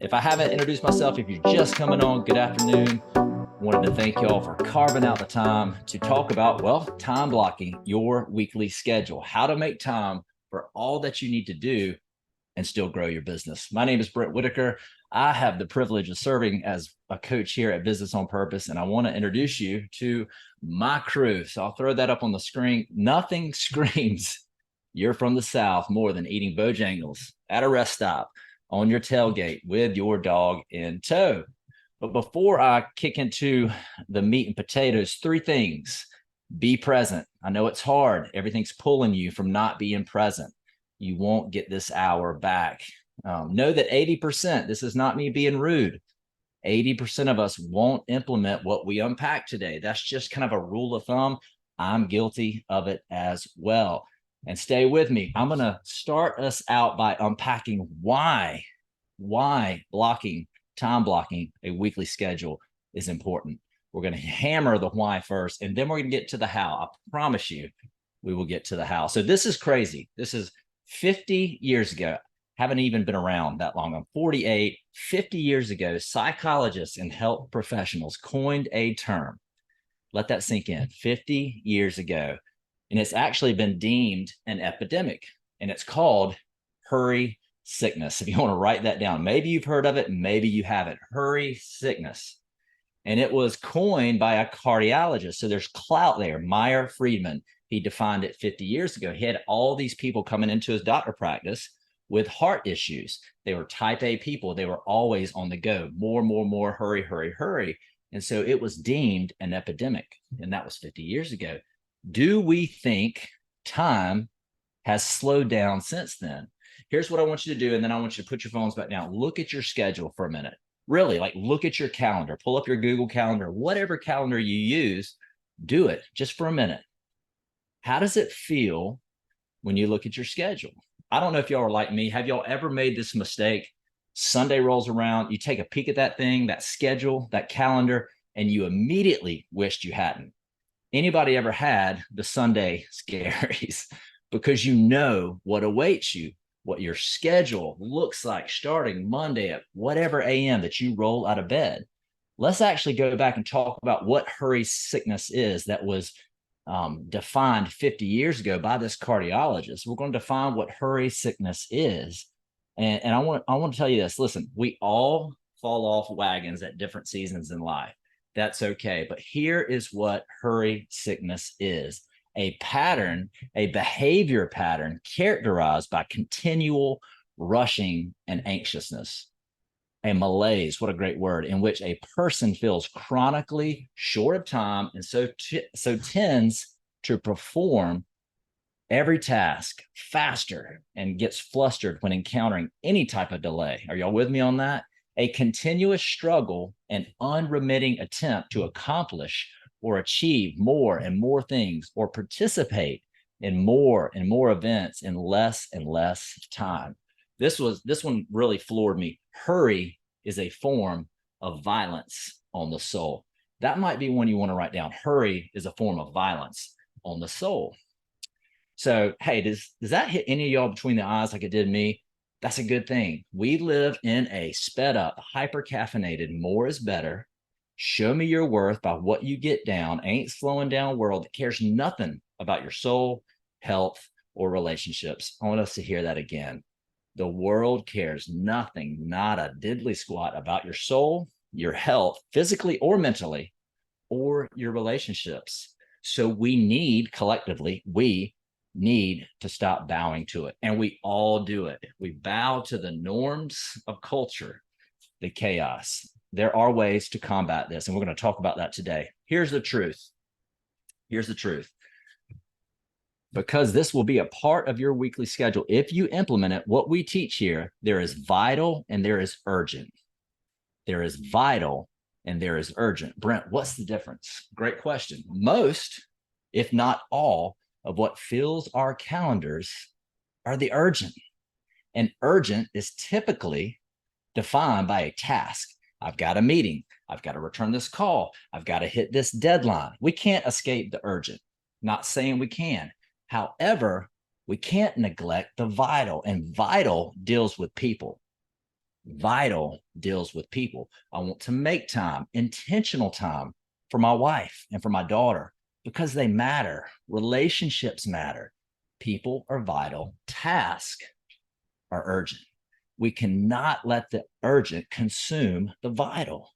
If I haven't introduced myself, if you're just coming on, good afternoon. Wanted to thank y'all for carving out the time to talk about, well, time blocking your weekly schedule, how to make time for all that you need to do and still grow your business. My name is Brent Whitaker. I have the privilege of serving as a coach here at Business on Purpose, and I want to introduce you to my crew. So I'll throw that up on the screen. Nothing screams you're from the South more than eating Bojangles at a rest stop on your tailgate with your dog in tow. But before I kick into the meat and potatoes, three things. Be present. I know it's hard. Everything's pulling you from not being present. You won't get this hour back. Know that 80%, this is not me being rude, 80% of us won't implement what we unpack today. That's just kind of a rule of thumb. I'm guilty of it as well. And stay with me. I'm going to start us out by unpacking why time blocking a weekly schedule is important. We're going to hammer the why first, and then we're going to get to the how. I promise you, we will get to the how. So this is crazy. This is 50 years ago. Haven't even been around that long. I'm 48. 50 years ago, psychologists and health professionals coined a term. Let that sink in. 50 years ago. And it's actually been deemed an epidemic, and it's called hurry sickness. If you want to write that down, maybe you've heard of it, maybe you haven't. Hurry sickness. And it was coined by a cardiologist. So there's clout there. Meyer Friedman, he defined it 50 years ago. He had all these people coming into his doctor practice with heart issues. They were type A people. They were always on the go. More, hurry, hurry, hurry. And so it was deemed an epidemic. And that was 50 years ago. Do we think time has slowed down since then? Here's what I want you to do. And then I want you to put your phones back down. Look at your schedule for a minute. Really, like look at your calendar, pull up your Google Calendar, whatever calendar you use, do it just for a minute. How does it feel when you look at your schedule? I don't know if y'all are like me. Have y'all ever made this mistake? Sunday rolls around, you take a peek at that thing, that schedule, that calendar, and you immediately wished you hadn't. Anybody ever had the Sunday scaries? Because you know what awaits you, what your schedule looks like starting Monday at whatever AM that you roll out of bed. Let's actually go back and talk about what hurry sickness is that was defined 50 years ago by this cardiologist. We're going to define what hurry sickness is. And I want to tell you this. Listen, we all fall off wagons at different seasons in life. That's okay. But here is what hurry sickness is. A pattern, a behavior pattern characterized by continual rushing and anxiousness. A malaise, what a great word, in which a person feels chronically short of time and so tends to perform every task faster and gets flustered when encountering any type of delay. Are y'all with me on that? A continuous struggle and unremitting attempt to accomplish or achieve more and more things or participate in more and more events in less and less time. This one really floored me. Hurry is a form of violence on the soul. That might be one you want to write down. Hurry is a form of violence on the soul. So, hey, does that hit any of y'all between the eyes like it did me? That's a good thing. We live in a sped up, hyper caffeinated, more is better, show me your worth by what you get down, ain't slowing down world that cares nothing about your soul, health, or relationships. I want us to hear that again. The world cares nothing, not a diddly squat about your soul, your health, physically or mentally, or your relationships. So we need collectively, we need to stop bowing to it. And we all do it. We bow to the norms of culture, the chaos. There are ways to combat this, and we're going to talk about that today. Here's the truth. Here's the truth. Because this will be a part of your weekly schedule. If you implement it, what we teach here, there is vital and there is urgent. There is vital and there is urgent. Brent, what's the difference? Great question. Most, if not all, of what fills our calendars are the urgent. And urgent is typically defined by a task. I've got a meeting. I've got to return this call. I've got to hit this deadline. We can't escape the urgent. Not saying we can. However, we can't neglect the vital, and vital deals with people. Vital deals with people. I want to make time, intentional time for my wife and for my daughter because they matter. Relationships matter. People are vital. Tasks are urgent. We cannot let the urgent consume the vital.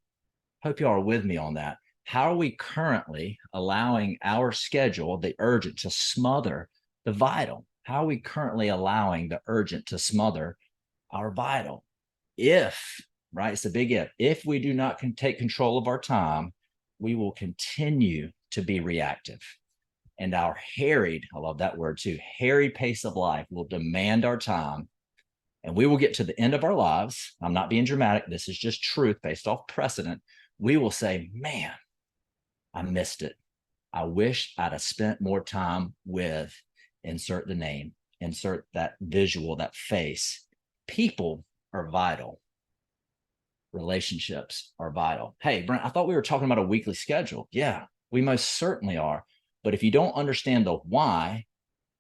Hope you all are with me on that. How are we currently allowing our schedule, the urgent, to smother the vital? How are we currently allowing the urgent to smother our vital? If, right, it's a big if we do not take control of our time, we will continue to be reactive. And our harried, I love that word too, harried pace of life will demand our time. And we will get to the end of our lives. I'm not being dramatic. This is just truth based off precedent. We will say, man, I missed it. I wish I'd have spent more time with, insert the name, insert that visual, that face. People are vital. Relationships are vital. Hey, Brent, I thought we were talking about a weekly schedule. Yeah, we most certainly are. But if you don't understand the why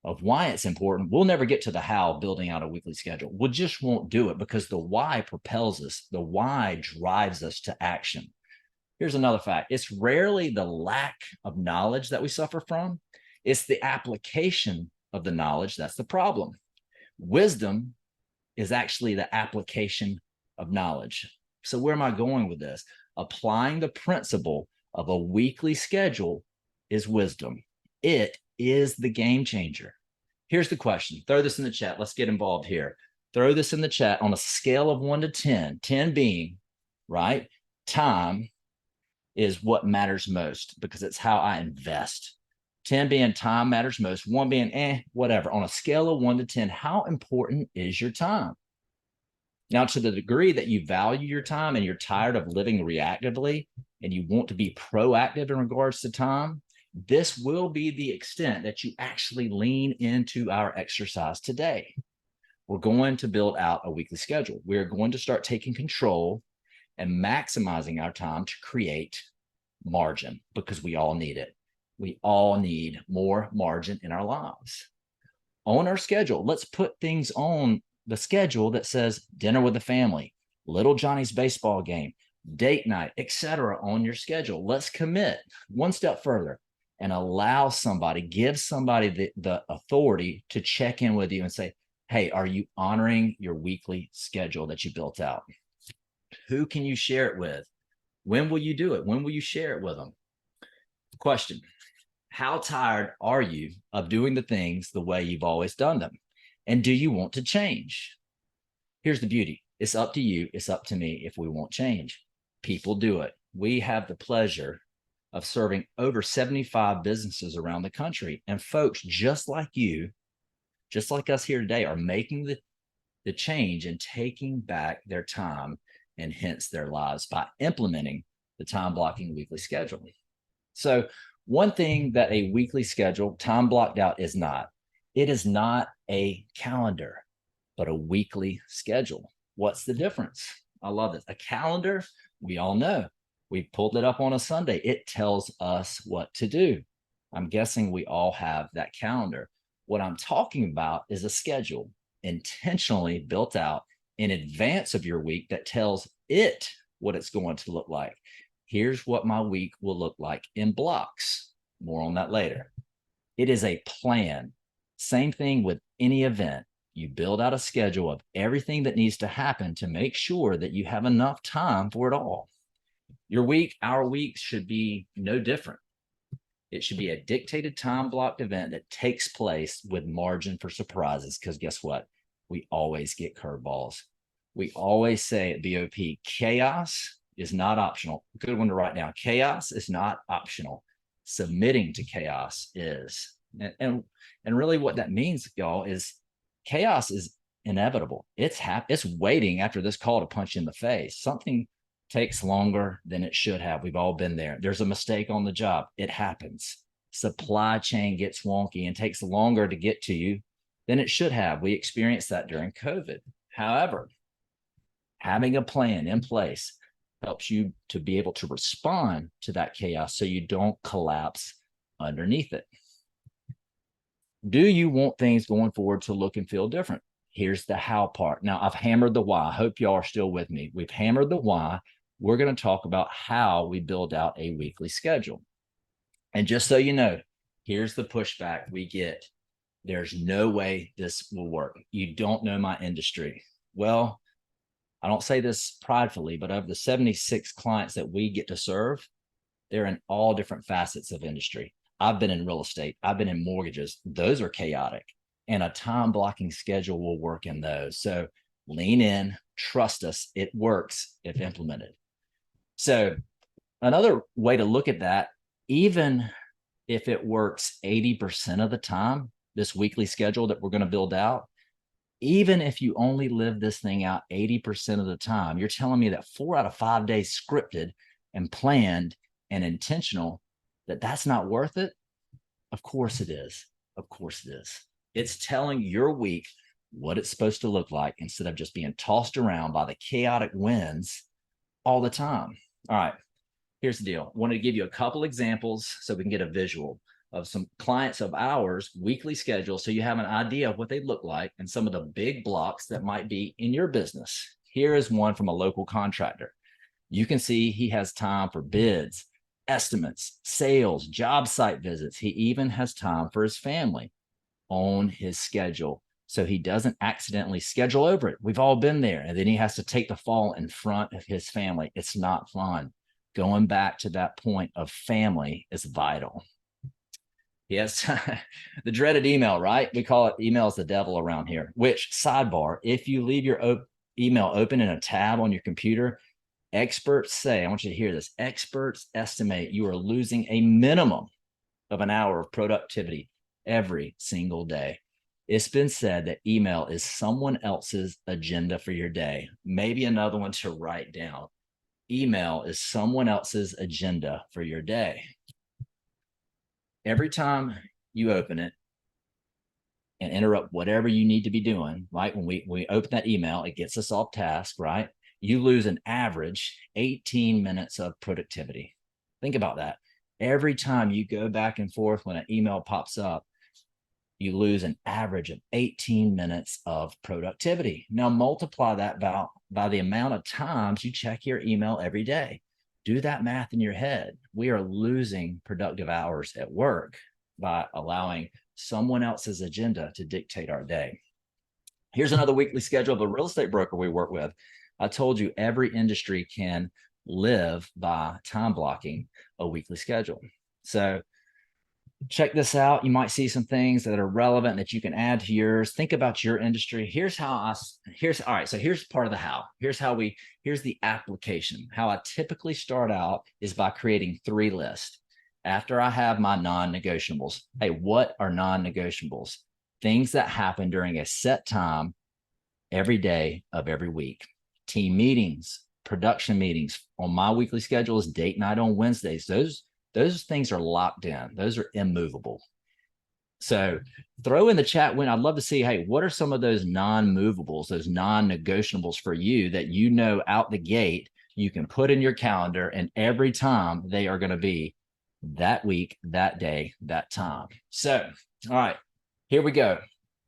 of why it's important, we'll never get to the how building out a weekly schedule. We just won't do it because the why propels us. The why drives us to action. Here's another fact. It's rarely the lack of knowledge that we suffer from. It's the application of the knowledge that's the problem. Wisdom is actually the application of knowledge. So where am I going with this? Applying the principle of a weekly schedule is wisdom. It is the game changer. Here's the question. Throw this in the chat. Let's get involved here. Throw this in the chat on a scale of 1 to 10, 10 being, right, time is what matters most because it's how I invest. 10 being time matters most, 1 being whatever. On a scale of 1 to 10, how important is your time? Now, to the degree that you value your time and you're tired of living reactively and you want to be proactive in regards to time, this will be the extent that you actually lean into our exercise today. We're going to build out a weekly schedule. We're going to start taking control and maximizing our time to create margin because we all need it. We all need more margin in our lives. On our schedule, let's put things on the schedule that says dinner with the family, little Johnny's baseball game, date night, etc. on your schedule. Let's commit one step further and allow somebody, give somebody the authority to check in with you and say, hey, are you honoring your weekly schedule that you built out? Who can you share it with? When will you do it? When will you share it with them? Question. How tired are you of doing the things the way you've always done them? And do you want to change? Here's the beauty. It's up to you. It's up to me if we want change. People do it. We have the pleasure of serving over 75 businesses around the country. And folks just like you, just like us here today, are making the change and taking back their time and hence their lives by implementing the time blocking weekly schedule. So one thing that a weekly schedule, time blocked out, is not. It is not a calendar, but a weekly schedule. What's the difference? I love this. A calendar, we all know. We pulled it up on a Sunday. It tells us what to do. I'm guessing we all have that calendar. What I'm talking about is a schedule intentionally built out in advance of your week that tells it what it's going to look like. Here's what my week will look like in blocks. More on that later. It is a plan. Same thing with any event. You build out a schedule of everything that needs to happen to make sure that you have enough time for it all. Your week, our week should be no different. It should be a dictated time blocked event that takes place with margin for surprises. Because guess what? We always get curveballs. We always say at BOP, chaos is not optional. Good one to write down. Chaos is not optional. Submitting to chaos is. And really what that means, y'all, is chaos is inevitable. It's waiting after this call to punch you in the face. Something takes longer than it should have. We've all been there. There's a mistake on the job. It happens. Supply chain gets wonky and takes longer to get to you than it should have. We experienced that during COVID. However, having a plan in place helps you to be able to respond to that chaos so you don't collapse underneath it. Do you want things going forward to look and feel different? Here's the how part. Now, I've hammered the why. I hope y'all are still with me. We've hammered the why. We're going to talk about how we build out a weekly schedule. And just so you know, here's the pushback we get. There's no way this will work. You don't know my industry. Well, I don't say this pridefully, but of the 76 clients that we get to serve, they're in all different facets of industry. I've been in real estate. I've been in mortgages. Those are chaotic. And a time blocking schedule will work in those. So lean in, trust us. It works if implemented. So another way to look at that, even if it works 80% of the time, this weekly schedule that we're going to build out, even if you only live this thing out 80% of the time, you're telling me that 4 out of 5 days scripted and planned and intentional, that's not worth it? Of course it is. Of course it is. It's telling your week what it's supposed to look like instead of just being tossed around by the chaotic winds all the time. All right, here's the deal. I wanted to give you a couple examples so we can get a visual of some clients of ours weekly schedule, so you have an idea of what they look like and some of the big blocks that might be in your business. Here is one from a local contractor. You can see he has time for bids, estimates, sales, job site visits. He even has time for his family on his schedule, so he doesn't accidentally schedule over it. We've all been there. And then he has to take the fall in front of his family. It's not fun. Going back to that point of family is vital. Yes, the dreaded email, right? We call it email's the devil around here, which, sidebar, if you leave your email open in a tab on your computer, experts say, I want you to hear this, experts estimate you are losing a minimum of an hour of productivity every single day. It's been said that email is someone else's agenda for your day. Maybe another one to write down. Email is someone else's agenda for your day. Every time you open it and interrupt whatever you need to be doing, right? When we open that email, it gets us off task, right? You lose an average 18 minutes of productivity. Think about that. Every time you go back and forth when an email pops up, you lose an average of 18 minutes of productivity. Now multiply that by the amount of times you check your email every day. Do that math in your head. We are losing productive hours at work by allowing someone else's agenda to dictate our day. Here's another weekly schedule of a real estate broker we work with. I told you every industry can live by time blocking a weekly schedule. So check this out. You might see some things that are relevant that you can add to yours. Think about your industry. Here's all right. So here's part of the how. Here's the application. How I typically start out is by creating 3 lists. After I have my non-negotiables. Hey, what are non-negotiables? Things that happen during a set time every day of every week. Team meetings, production meetings. On my weekly schedule is date night on Wednesdays. Those things are locked in. Those are immovable. So throw in the chat when I'd love to see, hey, what are some of those non-movables, those non-negotiables for you that you know out the gate you can put in your calendar, and every time they are going to be that week, that day, that time. So, all right, here we go.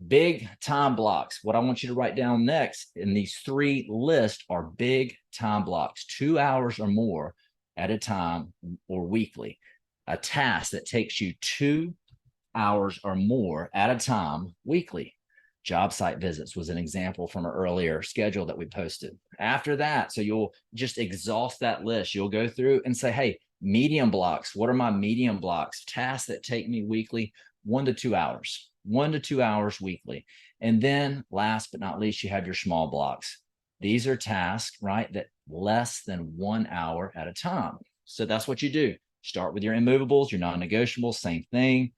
Big time blocks. What I want you to write down next in these 3 lists are big time blocks, 2 hours or more at a time or weekly. A task that takes you 2 hours or more at a time weekly. Job site visits was an example from an earlier schedule that we posted. After that, so you'll just exhaust that list. You'll go through and say, hey, medium blocks. What are my medium blocks? Tasks that take me weekly, 1 to 2 hours. 1 to 2 hours weekly. And then last but not least, you have your small blocks. These are tasks, right, that less than 1 hour at a time. So that's what you do. Start with your immovables, your non-negotiables, same thing.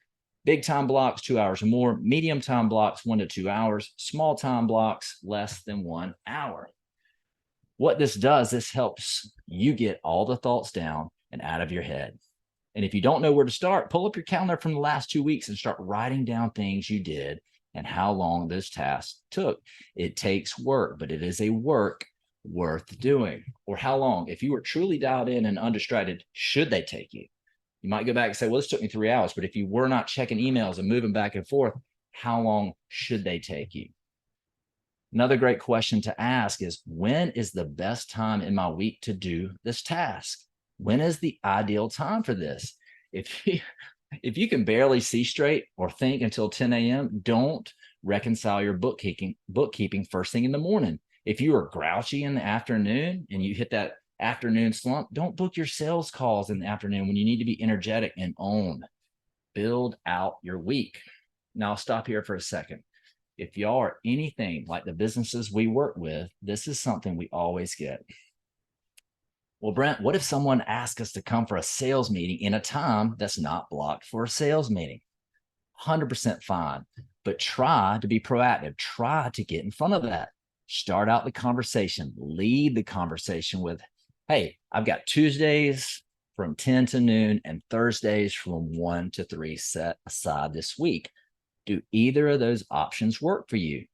Big time blocks, 2 hours or more. Medium time blocks, 1 to 2 hours. Small time blocks, less than 1 hour. What this does, this helps you get all the thoughts down and out of your head. And if you don't know where to start, pull up your calendar from the last 2 weeks and start writing down things you did and how long those tasks took. It takes work, but it is a work worth doing. Or how long, if you were truly dialed in and undistracted, should they take you? You might go back and say, well, this took me 3 hours. But if you were not checking emails and moving back and forth, how long should they take you? Another great question to ask is, when is the best time in my week to do this task? When is the ideal time for this? If you, if you can barely see straight or think until 10 a.m., don't reconcile your bookkeeping first thing in the morning. If you are grouchy in the afternoon and you hit that afternoon slump, don't book your sales calls in the afternoon when you need to be energetic and own. Build out your week. Now, I'll stop here for a second. If y'all are anything like the businesses we work with, this is something we always get. Well, Brent, what if someone asks us to come for a sales meeting in a time that's not blocked for a sales meeting? 100% fine, but try to be proactive. Try to get in front of that. Start out the conversation, lead the conversation with, hey, I've got Tuesdays from 10 to noon and Thursdays from 1 to 3 set aside this week. Do either of those options work for you?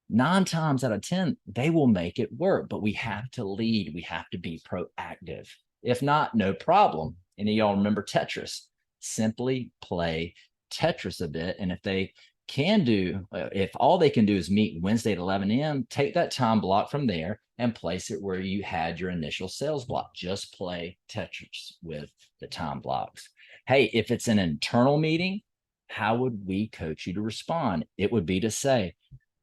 9 times out of 10, they will make it work, but we have to lead. We have to be proactive. If not, no problem. Any of y'all remember Tetris? Simply play Tetris a bit. And if they can do, if all they can do is meet Wednesday at 11 a.m., take that time block from there and place it where you had your initial sales block. Just play Tetris with the time blocks. Hey, if it's an internal meeting, how would we coach you to respond? It would be to say,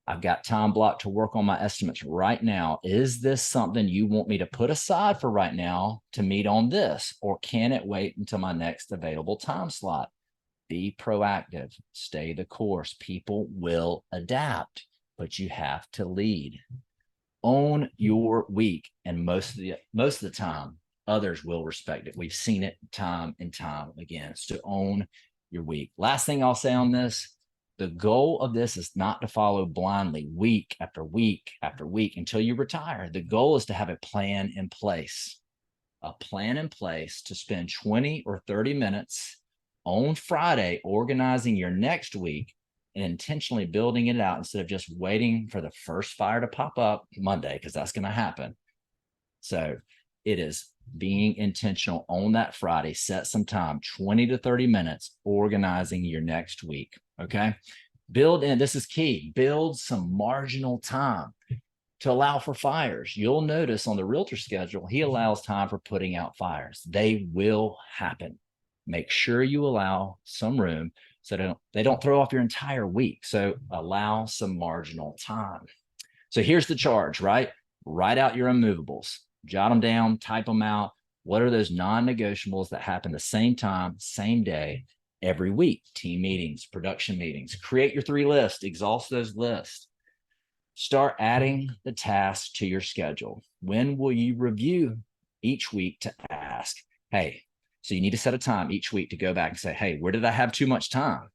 I've got time blocked to work on my estimates right now. Is this something you want me to put aside for right now to meet on this? Or can it wait until my next available time slot? Be proactive, stay the course. People will adapt, but you have to lead. Own your week. And most of the time, others will respect it. We've seen it time and time again. So own your week. Last thing I'll say on this, the goal of this is not to follow blindly week after week after week until you retire. The goal is to have a plan in place to spend 20 or 30 minutes on Friday organizing your next week and intentionally building it out instead of just waiting for the first fire to pop up Monday, because that's going to happen. So it is being intentional on that Friday. Set some time, 20 to 30 minutes, organizing your next week. Okay. Build in, this is key, build some marginal time to allow for fires. You'll notice on the realtor schedule, he allows time for putting out fires. They will happen. Make sure you allow some room so they don't throw off your entire week. So allow some marginal time. So here's the charge, right? Write out your unmovables, jot them down, type them out. What are those non-negotiables that happen the same time, same day, every week? Team meetings, production meetings. Create your 3 lists, exhaust those lists. Start adding the tasks to your schedule. When will you review each week to ask, hey, so you need to set a time each week to go back and say, hey, where did I have too much time?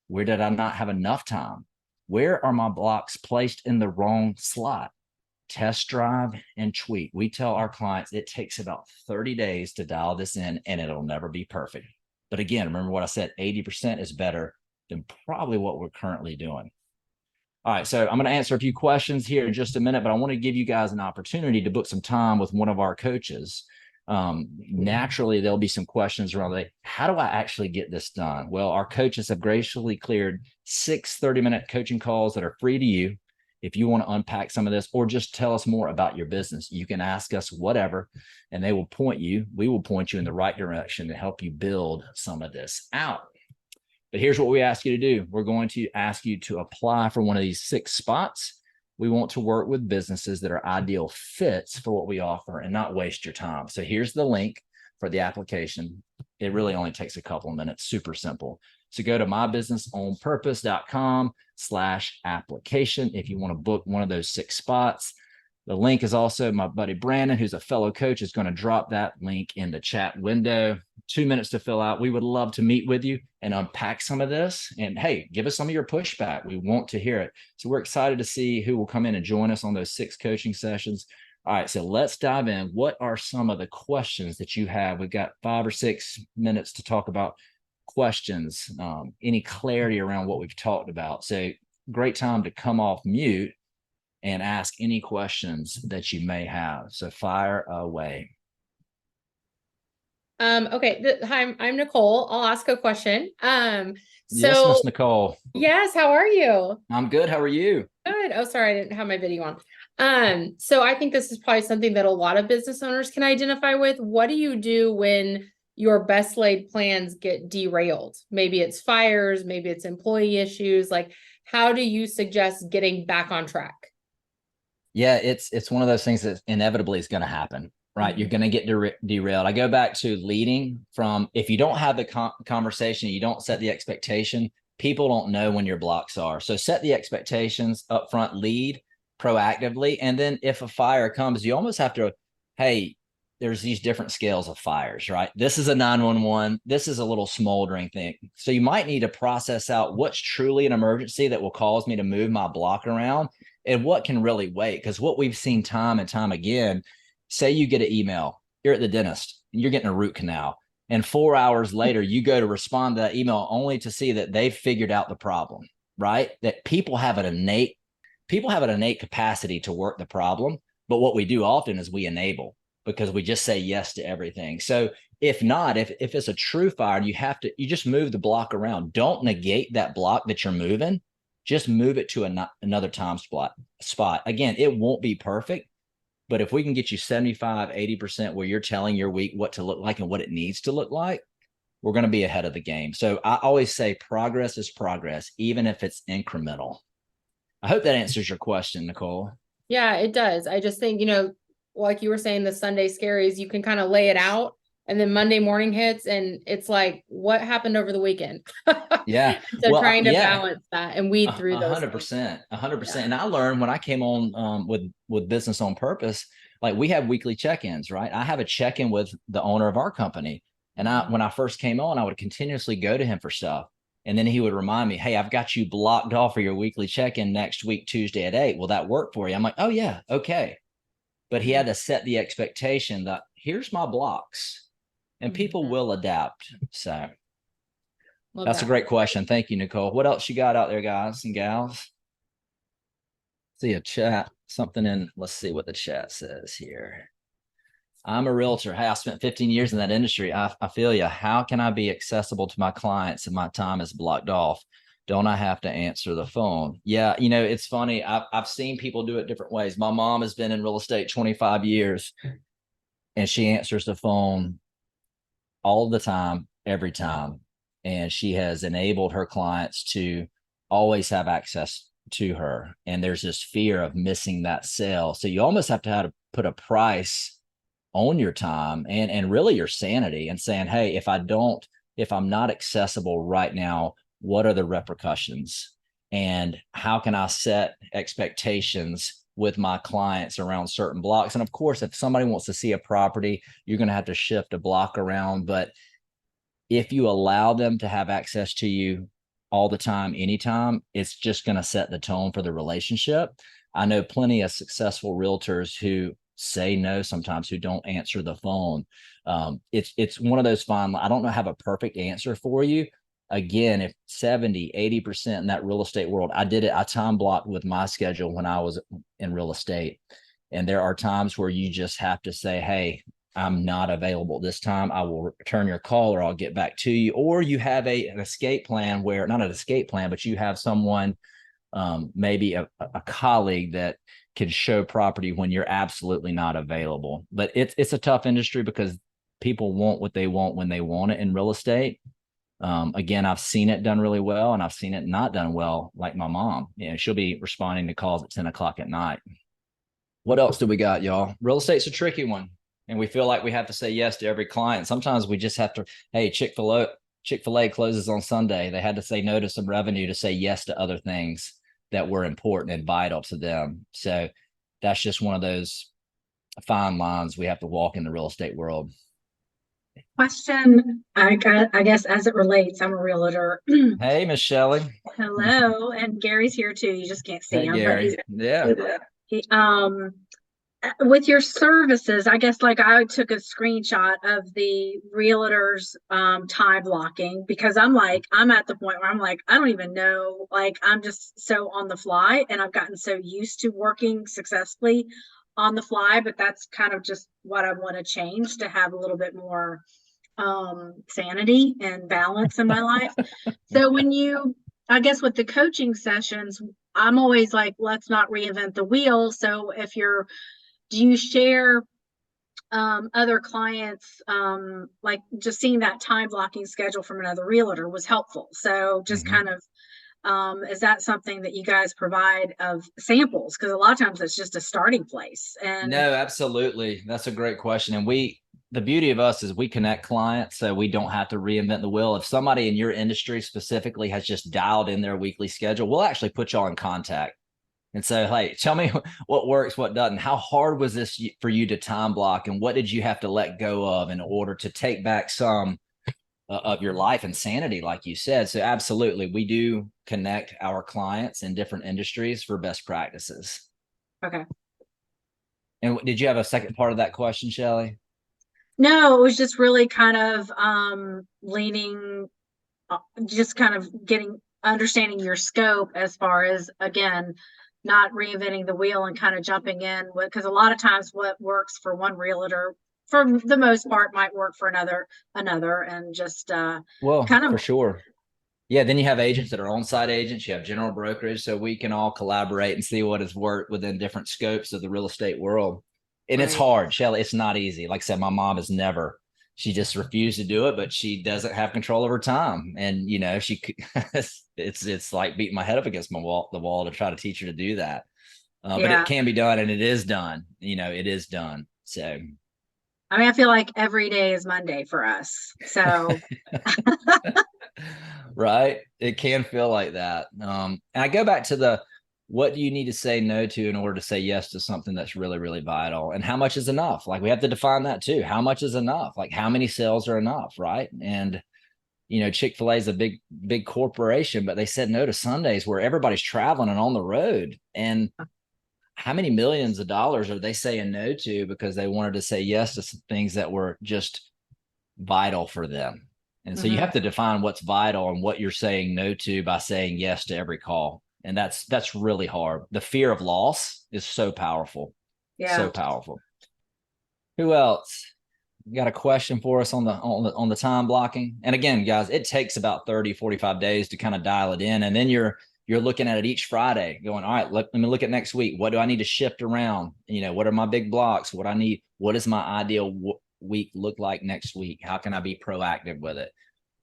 Where did I not have enough time? Where are my blocks placed in the wrong slot? Test drive and tweak. We tell our clients it takes about 30 days to dial this in, and it'll never be perfect. But again, remember what I said, 80% is better than probably what we're currently doing. All right, so I'm going to answer a few questions here in just a minute, but I want to give you guys an opportunity to book some time with one of our coaches. Naturally, there'll be some questions around like, how do I actually get this done? Well, our coaches have graciously cleared 6 30-minute coaching calls that are free to you. If you want to unpack some of this or just tell us more about your business, you can ask us whatever, and we will point you in the right direction to help you build some of this out. But here's what we ask you to do. We're going to ask you to apply for one of these 6 spots. We want to work with businesses that are ideal fits for what we offer and not waste your time. So here's the link for the application. It really only takes a couple of minutes, super simple. So go to mybusinessonpurpose.com/application if you want to book one of those 6 spots. The link is also my buddy Brandon, who's a fellow coach, is going to drop that link in the chat window. 2 minutes to fill out. We would love to meet with you and unpack some of this. And hey, give us some of your pushback. We want to hear it. So we're excited to see who will come in and join us on those 6 coaching sessions. All right, so let's dive in. What are some of the questions that you have? We've got 5 or 6 minutes to talk about questions, any clarity around what we've talked about. So great time to come off mute and ask any questions that you may have. So fire away. Okay. Hi, I'm Nicole. I'll ask a question. Yes, So Miss Nicole. yes, how are you? I'm good. How are you? Good. Oh, sorry, I didn't have my video on. So I think this is probably something that a lot of business owners can identify with. What do you do when your best laid plans get derailed? Maybe it's fires, maybe it's employee issues. Like, how do you suggest getting back on track? Yeah, it's one of those things that inevitably is going to happen, right? You're Mhm. going to get derailed. I go back to leading from if you don't have the conversation, you don't set the expectation, people don't know when your blocks are. So set the expectations up front, lead proactively. And then if a fire comes, you almost have to, hey, there's these different scales of fires, right? This is a 911. This is a little smoldering thing. So you might need to process out what's truly an emergency that will cause me to move my block around and what can really wait. Because what we've seen time and time again, say you get an email, you're at the dentist, you're getting a root canal, and 4 hours later, you go to respond to that email only to see that they've figured out the problem, right? That people have an innate capacity to work the problem. But what we do often is we enable because we just say yes to everything. So if not, if it's a true fire, you just move the block around. Don't negate that block that you're moving, just move it to another time spot. Again, it won't be perfect, but if we can get you 75, 80% where you're telling your week what to look like and what it needs to look like, we're going to be ahead of the game. So I always say progress is progress, even if it's incremental. I hope that answers your question, Nicole. Yeah, it does. I just think, like you were saying, the Sunday scaries, you can kind of lay it out and then Monday morning hits and it's like, what happened over the weekend? Yeah. So Well, trying to yeah, balance that and weed through a those hundred things. percent, a hundred Yeah. percent. And I learned when I came on with Business on Purpose, like we have weekly check-ins, right? I have a check-in with the owner of our company, and Mhm. when I first came on, I would continuously go to him for stuff, and then he would remind me, "Hey, I've got you blocked off for your weekly check-in next week, Tuesday at 8. Will that work for you?" I'm like, "Oh yeah, okay." But he Mhm. had to set the expectation that here's my blocks, and people Mhm. will adapt. So Love that's a that. great question. Thank you, Nicole. What else you got out there, guys and gals? See a chat, something in, let's see what the chat says here. I'm a realtor. Hey, I spent 15 years in that industry. I feel you. How can I be accessible to my clients if my time is blocked off? Don't I have to answer the phone? Yeah, it's funny. I've seen people do it different ways. My mom has been in real estate 25 years and she answers the phone all the time, every time. And she has enabled her clients to always have access to her. And there's this fear of missing that sale. So you almost have to put a price on your time and really your sanity and saying, hey, if I'm not accessible right now, what are the repercussions? And how can I set expectations with my clients around certain blocks? And of course, if somebody wants to see a property, you're going to have to shift a block around. But if you allow them to have access to you all the time, anytime, it's just going to set the tone for the relationship. I know plenty of successful realtors who say no sometimes, who don't answer the phone. It's one of those fine. I don't know have a perfect answer for you. Again, if 70, 80% in that real estate world, I did it. I time blocked with my schedule when I was in real estate. And there are times where you just have to say, hey, I'm not available this time. I will return your call or I'll get back to you. Or you have an escape plan where not an escape plan, but you have someone, maybe a colleague that can show property when you're absolutely not available. But it's a tough industry because people want what they want when they want it in real estate. Again, I've seen it done really well and I've seen it not done well, like my mom. She'll be responding to calls at 10 o'clock at night. What else do we got, y'all? Real estate's a tricky one. And we feel like we have to say yes to every client. Sometimes we just have to, hey, Chick-fil-A closes on Sunday. They had to say no to some revenue to say yes to other things that were important and vital to them. So that's just one of those fine lines we have to walk in the real estate world. Question, I guess as it relates, I'm a realtor. Hey, Miss Shelley. Hello, and Gary's here too. You just can't see Hey, him, but Gary. Yeah. he, with your services, I guess like I took a screenshot of the realtors time blocking because I'm at the point where I'm like, I don't even know, like I'm just so on the fly and I've gotten so used to working successfully on the fly, but that's kind of just what I want to change to have a little bit more sanity and balance in my life. So I guess with the coaching sessions, I'm always like, let's not reinvent the wheel. So do you share other clients, like just seeing that time blocking schedule from another realtor was helpful. So just kind of, is that something that you guys provide of samples? Because a lot of times it's just a starting place. And no, absolutely. That's a great question. And the beauty of us is we connect clients so we don't have to reinvent the wheel. If somebody in your industry specifically has just dialed in their weekly schedule, we'll actually put y'all in contact and say, hey, tell me what works, what doesn't. How hard was this for you to time block? And what did you have to let go of in order to take back some of your life and sanity, like you said? So absolutely, we do connect our clients in different industries for best practices. okay. And did you have a second part of that question, Shelley? No, it was just really kind of leaning, just kind of understanding your scope as far as, again, not reinventing the wheel and kind of jumping in, because a lot of times what works for one realtor for the most part might work for another, and just Well, kind of, for sure. Yeah, then you have agents that are on-site agents, you have general brokerage, so we can all collaborate and see what has worked within different scopes of the real estate world. And it's right. hard, Shelley. It's not easy. Like I said, my mom has never, she just refused to do it, but she doesn't have control of her time. And, you know, it's like beating my head up against the wall to try to teach her to do that. But Yeah. it can be done, and it is done. You know, it is done. So I mean, I feel like every day is Monday for us. So right, it can feel like that. And I go back to what do you need to say no to in order to say yes to something that's really, really vital, and how much is enough? Like, we have to define that too. How much is enough? Like, how many sales are enough, right? And you know, Chick-fil-A is a big corporation, but they said no to Sundays where everybody's traveling and on the road. And how many millions of dollars are they saying no to because they wanted to say yes to some things that were just vital for them? And so you have to define what's vital and what you're saying no to by saying yes to every call. And that's really hard. The fear of loss is so powerful. yeah. So powerful. Who else? You got a question for us on the time blocking? And again, guys, it takes about 30, 45 days to kind of dial it in. And then you're looking at it each Friday going, all right, let me look at next week. What do I need to shift around? You know, what are my big blocks? What does my ideal week look like next week? How can I be proactive with it?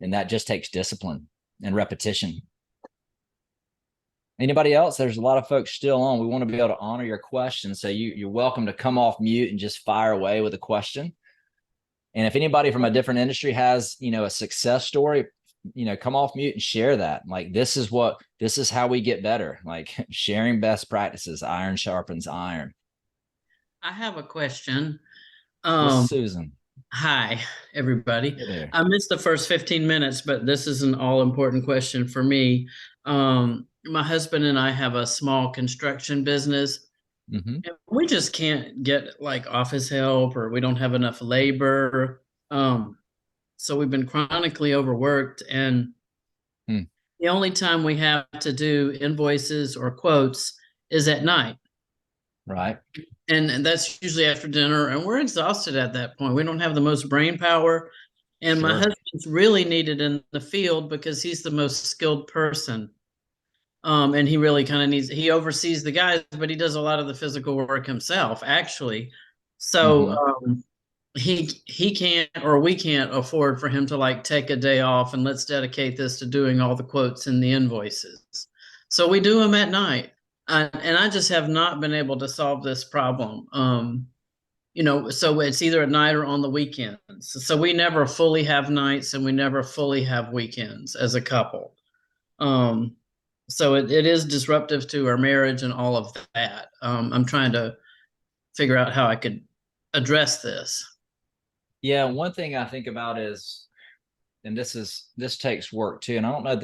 And that just takes discipline and repetition. Anybody else? There's a lot of folks still on. We want to be able to honor your questions. So you're welcome to come off mute and just fire away with a question. And if anybody from a different industry has, you know, a success story, you know, come off mute and share that. Like, this is how we get better. Like, sharing best practices, iron sharpens iron. I have a question. Susan. Hi, everybody. Hey there. I missed the first 15 minutes, but this is an all important question for me. My husband and I have a small construction business. And we just can't get like office help, or we don't have enough labor. So we've been chronically overworked, and the only time we have to do invoices or quotes is at night. Right. And that's usually after dinner, and we're exhausted at that point. We don't have the most brain power. And my husband's really needed in the field because he's the most skilled person. And he really kind of he oversees the guys, but he does a lot of the physical work himself, actually. So he can't, or we can't afford for him to like take a day off and let's dedicate this to doing all the quotes and the invoices. So we do them at night. And I just have not been able to solve this problem. You know, so it's either at night or on the weekends. So we never fully have nights and we never fully have weekends as a couple. So it is disruptive to our marriage and all of that. I'm trying to figure out how I could address this. Yeah, one thing I think about is, and this takes work too, and I don't know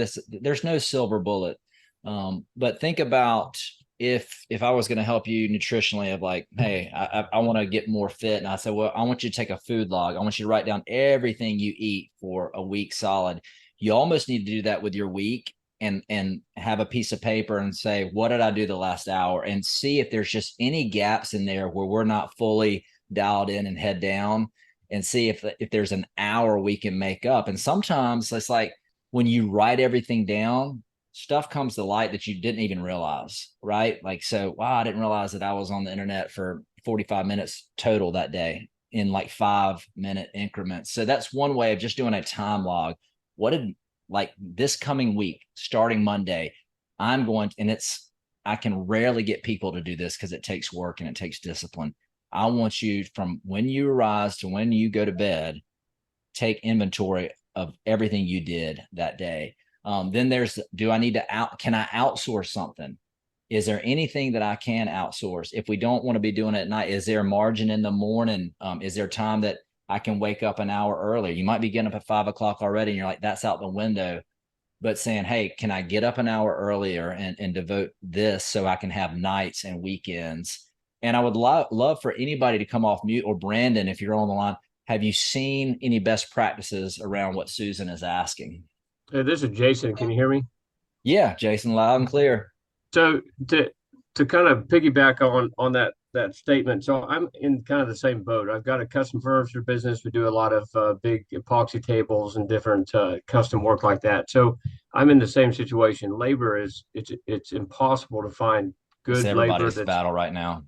there's no silver bullet. But think about if I was going to help you nutritionally, of like, hey, I want to get more fit. And I said, well, I want you to take a food log. I want you to write down everything you eat for a week solid. You almost need to do that with your week and have a piece of paper and say, what did I do the last hour? And see if there's just any gaps in there where we're not fully dialed in and head down. and see if there's an hour we can make up. And sometimes it's like when you write everything down, stuff comes to light that you didn't even realize, right? Like, so, wow, I didn't realize that I was on the internet for 45 minutes total that day in like 5-minute increments. So that's one way of just doing a time log. What did, like, this coming week, starting Monday, I'm going to, and I can rarely get people to do this because it takes work and it takes discipline. I want you, from when you arise to when you go to bed, take inventory of everything you did that day. Then there's, can I outsource something? Is there anything that I can outsource? If we don't want to be doing it at night, is there a margin in the morning? Is there time that I can wake up an hour earlier? You might be getting up at 5 o'clock already and you're like, that's out the window. But saying, hey, can I get up an hour earlier and devote this so I can have nights and weekends? And I would love for anybody to come off mute, or Brandon, if you're on the line, have you seen any best practices around what Susan is asking? This is Jason. Can you hear me? Yeah, Jason, loud and clear. So to kind of piggyback on that statement, so I'm in kind of the same boat. I've got a custom furniture business. We do a lot of big epoxy tables and different custom work like that. So I'm in the same situation. Labor it's impossible to find good It's everybody's labor battle right now.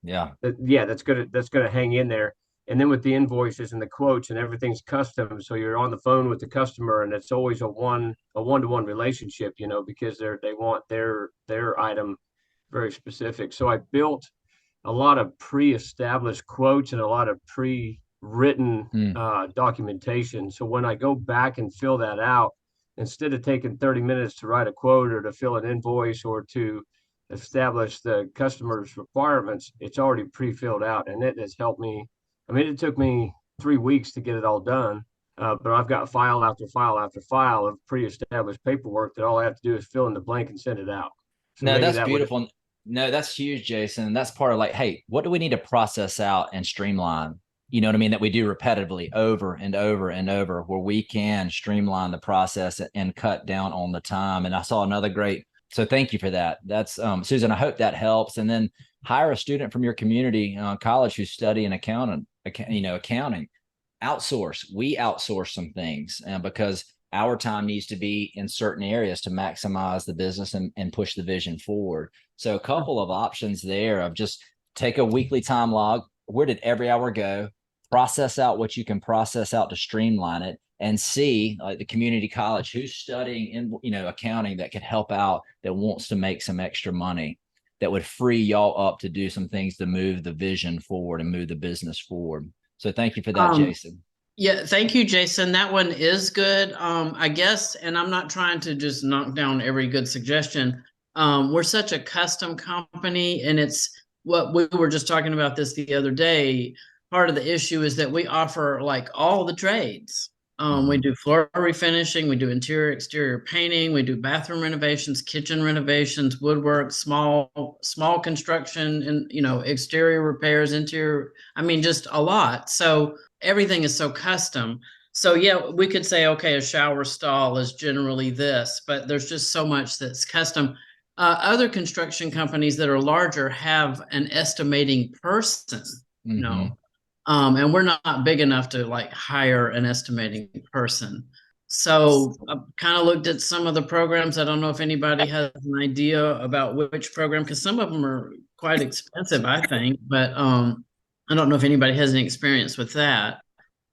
Yeah. that's gonna hang in there. And then with the invoices and the quotes and everything's custom, so you're on the phone with the customer, and it's always a one-to-one relationship, because they want their item very specific. So I built a lot of pre-established quotes and a lot of pre-written documentation. So when I go back and fill that out, instead of taking 30 minutes to write a quote or to fill an invoice or to establish the customer's requirements, it's already pre-filled out, and it has helped me. I mean, it took me 3 weeks to get it all done, but I've got file after file after file of pre-established paperwork that all I have to do is fill in the blank and send it out. So no, that's beautiful. No, that's huge, Jason. That's part of like, hey, what do we need to process out and streamline? You know what I mean? That we do repetitively over and over and over, where we can streamline the process and cut down on the time. And I saw another great, so thank you for that. That's Susan, I hope that helps. And then hire a student from your community college who's studying accounting. Outsource. We outsource some things because our time needs to be in certain areas to maximize the business and push the vision forward. So a couple of options there of just take a weekly time log. Where did every hour go? Process out what you can process out to streamline it, and see, like, the community college who's studying in accounting that could help out, that wants to make some extra money, that would free y'all up to do some things to move the vision forward and move the business forward. So thank you for that, Jason. Yeah, thank you, Jason. That one is good. I guess, and I'm not trying to just knock down every good suggestion. We're such a custom company, and it's what we were just talking about this the other day. Part of the issue is that we offer like all the trades. We do floor refinishing, we do interior, exterior painting, we do bathroom renovations, kitchen renovations, woodwork, small construction, and exterior repairs, interior. I mean, just a lot. So everything is so custom. So yeah, we could say, okay, a shower stall is generally this, but there's just so much that's custom. Other construction companies that are larger have an estimating person, and we're not big enough to like hire an estimating person. So I kind of looked at some of the programs. I don't know if anybody has an idea about which program, because some of them are quite expensive, I think, but I don't know if anybody has any experience with that.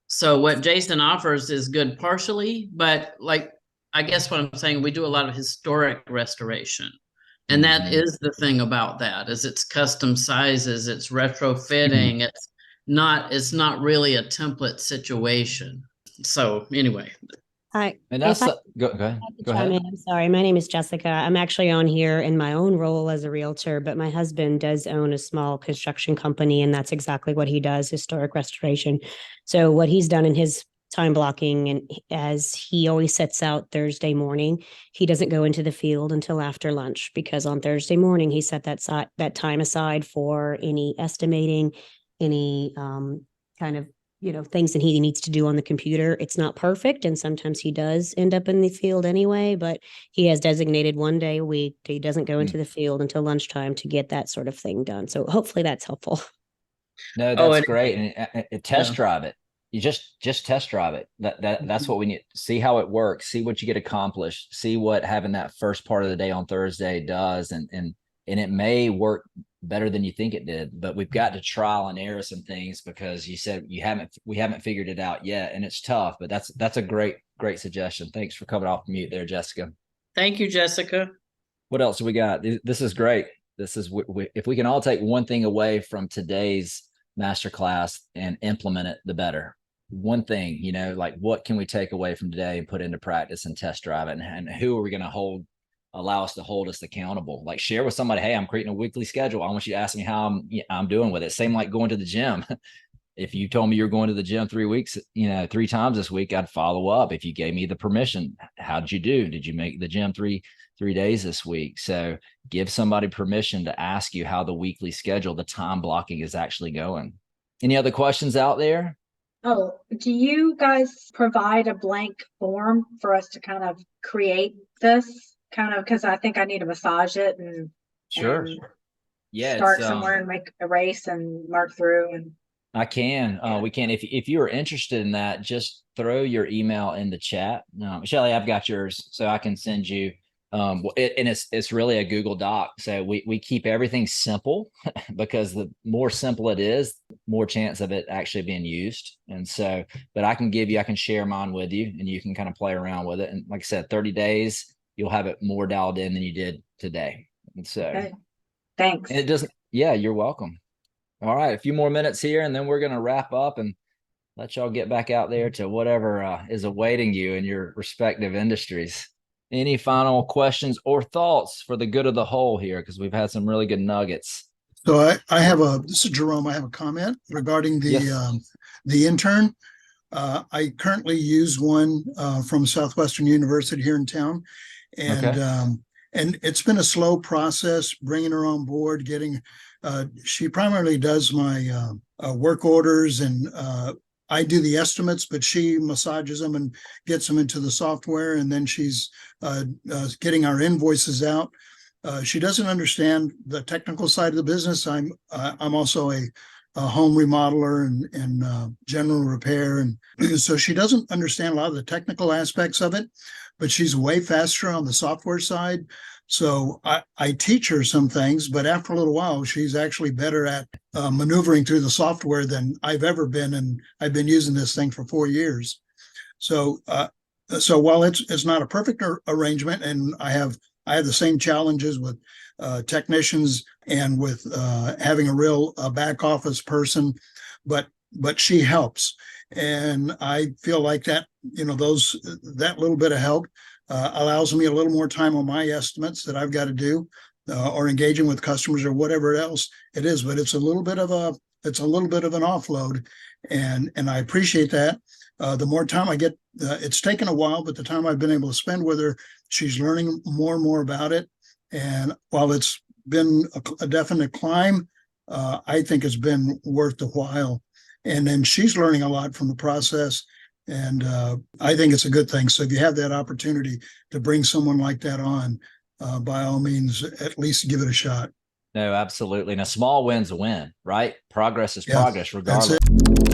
So what Jason offers is good partially, but like, I guess what I'm saying, we do a lot of historic restoration. And that is the thing about that, is it's custom sizes, it's retrofitting, it's not really a template situation. So anyway. Hi. And that's go ahead. I'm sorry. My name is Jessica. I'm actually on here in my own role as a realtor, but my husband does own a small construction company, and that's exactly what he does, historic restoration. So what he's done in his time blocking, and as he always sets out Thursday morning, he doesn't go into the field until after lunch, because on Thursday morning he set that time aside for any estimating, any kind of things that he needs to do on the computer. It's not perfect, and sometimes he does end up in the field anyway, but he has designated one day a week. He doesn't go into the field until lunchtime to get that sort of thing done. So hopefully that's helpful. No, that's great. And test drive it. you just test drive it. That's what we need. See how it works, see what you get accomplished, see what having that first part of the day on Thursday does. And it may work better than you think it did, but we've got to trial and error some things, because you said we haven't figured it out yet, and it's tough, but that's a great suggestion. Thanks for coming off mute there, Jessica. Thank you, Jessica. What else do we got? This is great. This is, if we can all take one thing away from today's masterclass and implement it, the better. One thing, like, what can we take away from today and put into practice and test drive it? And who are we going to allow us to hold us accountable? Like, share with somebody, hey, I'm creating a weekly schedule. I want you to ask me how I'm doing with it. Same like going to the gym. If you told me you're going to the gym 3 times this week, I'd follow up. If you gave me the permission, how did you do? Did you make the gym three days this week? So give somebody permission to ask you how the weekly schedule, the time blocking, is actually going. Any other questions out there? Oh, do you guys provide a blank form for us to kind of create this because I think I need to massage it and Sure. Yeah. Start somewhere and make a race and mark through. And I can. We can. If you are interested in that, just throw your email in the chat. Shelly, I've got yours, so I can send you. And it's really a Google Doc. So we keep everything simple because the more simple it is, more chance of it actually being used. And so, but I can share mine with you, and you can kind of play around with it. And like I said, 30 days, you'll have it more dialed in than you did today. And so, okay. Thanks. And it doesn't. Yeah, you're welcome. All right, a few more minutes here, and then we're going to wrap up and let y'all get back out there to whatever is awaiting you in your respective industries. Any final questions or thoughts for the good of the whole here? Because we've had some really good nuggets. So this is Jerome. I have a comment regarding the intern. I currently use one from Southwestern University here in town. And okay. And it's been a slow process bringing her on board, she primarily does my work orders, and I do the estimates, but she massages them and gets them into the software, and then she's getting our invoices out. She doesn't understand the technical side of the business. I'm also a home remodeler and general repair, and so she doesn't understand a lot of the technical aspects of it, but she's way faster on the software side. So I teach her some things, but after a little while, she's actually better at maneuvering through the software than I've ever been, and I've been using this thing for 4 years. So while it's not a perfect arrangement, and I have the same challenges with technicians and with having a real back office person, but she helps, and I feel like that that little bit of help allows me a little more time on my estimates that I've got to do, or engaging with customers or whatever else it is. But it's a little bit of an offload, and I appreciate that. The more time I get, it's taken a while, but the time I've been able to spend with her, she's learning more and more about it. And while it's been a definite climb, I think it's been worth the while. And then she's learning a lot from the process. And I think it's a good thing. So if you have that opportunity to bring someone like that on, by all means, at least give it a shot. No, absolutely. And a small win's a win, right? Progress is progress, regardless. That's it.